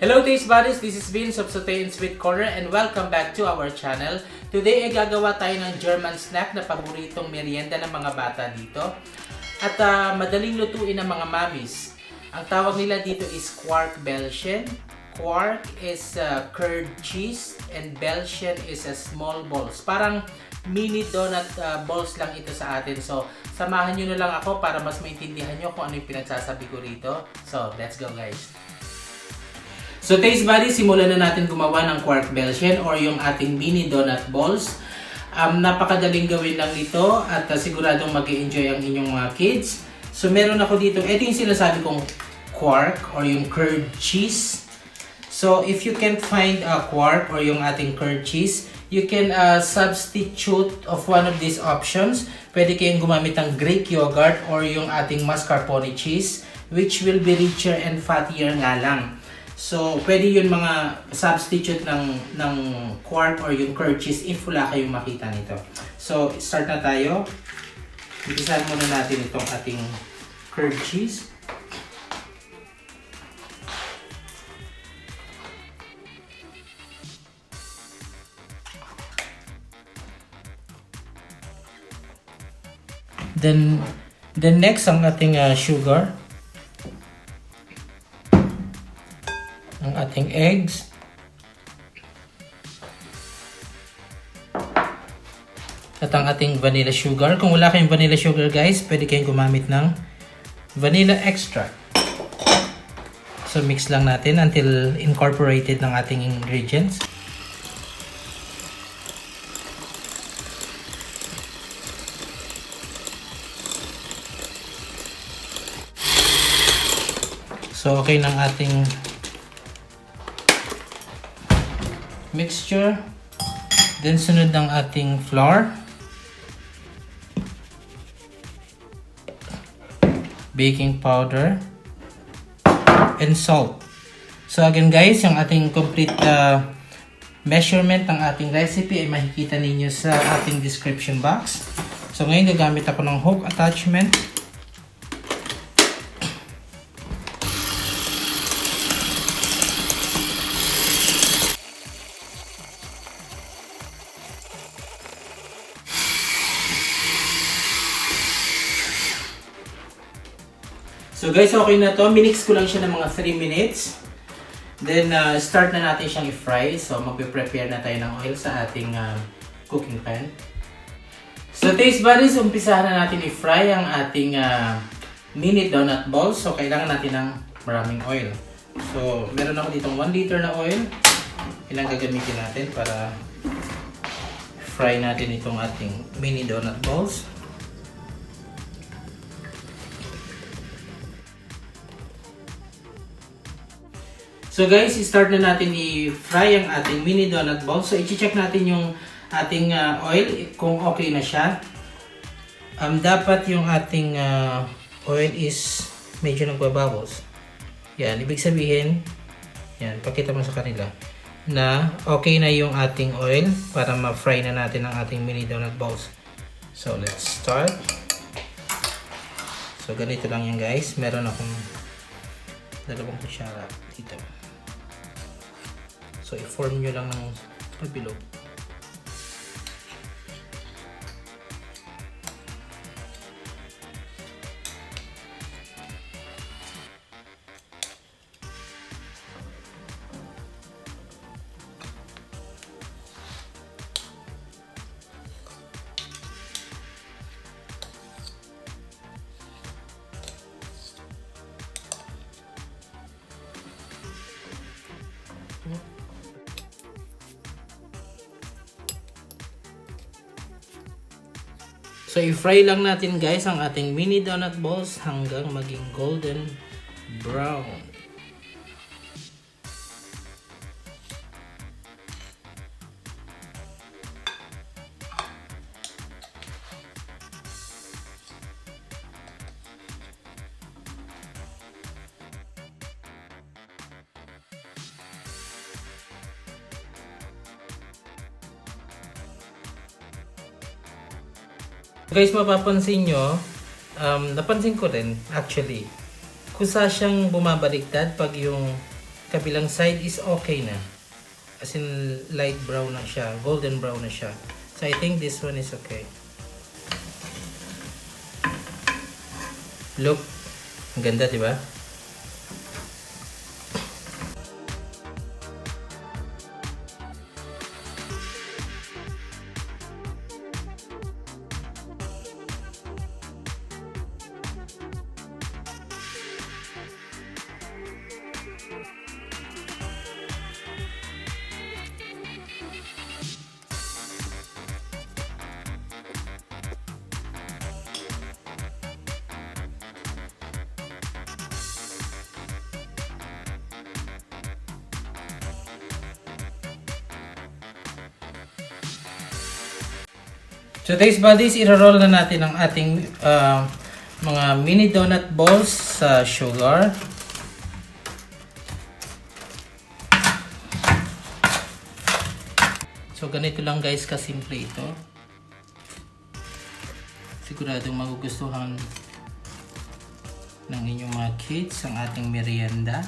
Hello taste buddies, this is Vince of Sautéandsweetcorner and welcome back to our channel. Today ay gagawa tayo ng German snack na paboritong merienda ng mga bata dito. At madaling lutuin ng mga mommies. Ang tawag nila dito is Quarkbällchen. Quark is curd cheese and bällchen is a small balls. Parang mini donut balls lang ito sa atin. So, samahan nyo na lang ako para mas maintindihan nyo kung ano yung pinagsasabi ko rito. So, let's go guys! So taste buddies, simulan na natin gumawa ng Quarkbällchen or yung ating mini donut balls. Napakadaling gawin lang ito at siguradong mag-i-enjoy ang inyong mga kids. So meron ako dito, ito yung sinasabi kong quark or yung curd cheese. So if you can't find quark or yung ating curd cheese, you can substitute of one of these options. Pwede kayong gumamit ng Greek yogurt or yung ating mascarpone cheese, which will be richer and fattier nga lang. So, pwede yun mga substitute ng quark or yung curd cheese if wala kayong makita nito. So, start na tayo. Umpisahan muna natin itong ating curd cheese. Then next ang ating sugar. Ang ating eggs. At ang ating vanilla sugar. Kung wala kayong vanilla sugar guys, pwede kayong gumamit ng vanilla extract. So mix lang natin until incorporated ng ating ingredients. So okay ng ating mixture. Then sunod ng ating flour, baking powder, and salt. So again guys, yung ating complete measurement ng ating recipe ay makikita ninyo sa ating description box. So ngayon gagamit ako ng hook attachment. So guys, okay na to. Minix ko lang siya ng mga 3 minutes. Then start na natin siyang i-fry. So magpe-prepare na tayo ng oil sa ating cooking pan. So taste buddies, umpisahan na natin i-fry ang ating mini donut balls. So kailangan natin ng maraming oil. So meron ako ditong 1 liter na oil. Ilang gagamitin natin para fry natin itong ating mini donut balls. So guys, start na natin i-fry ang ating mini donut ball. So i-check natin yung ating oil kung okay na siya. Dapat yung ating oil is medyo nagbabubbles. Yan, ibig sabihin, yan, pakita mo sa kanila na okay na yung ating oil para ma-fry na natin ang ating mini donut balls. So let's start. So ganito lang yan guys. Meron akong 2 kutsara dito. So, i-form nyo lang ng pabilog. So, i-fry lang natin guys ang ating mini donut balls hanggang maging golden brown. Guys, mapapansin nyo, napansin ko rin actually, kusa siyang bumabaliktad pag yung kabilang side is okay na. As in light brown na siya, golden brown na siya. So I think this one is okay. Look, ang ganda, di ba? So today's buddies, iro-roll na natin ang ating mga mini donut balls sa sugar. So ganito lang guys kasimple ito. Siguradong magugustuhan ng inyong mga kids ang ating merienda.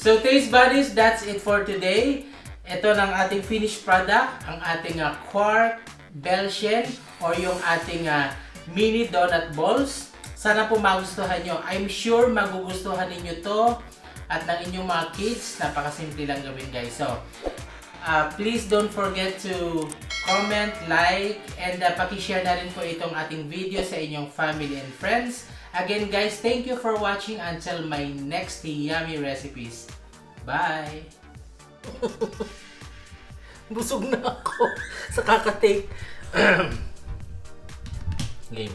So taste buddies, that's it for today. Ito ng ating finished product, ang ating Quarkbällchen or yung ating mini donut balls. Sana po magustuhan nyo. I'm sure magugustuhan ninyo to at ng inyong mga kids. Napakasimple lang gawin guys. So please don't forget to comment, like, and pakishare na rin po itong ating video sa inyong family and friends. Again guys, thank you for watching until my next yummy recipes. Bye! Busog na ako sa kakatake. Game.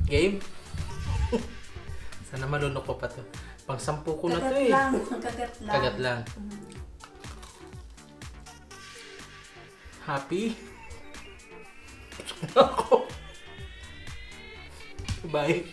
Game? Sana malunok ko pa to. Pang 10 ko na to eh. Kagat lang. Kagat lang. Happy? Busog na ako. Bye!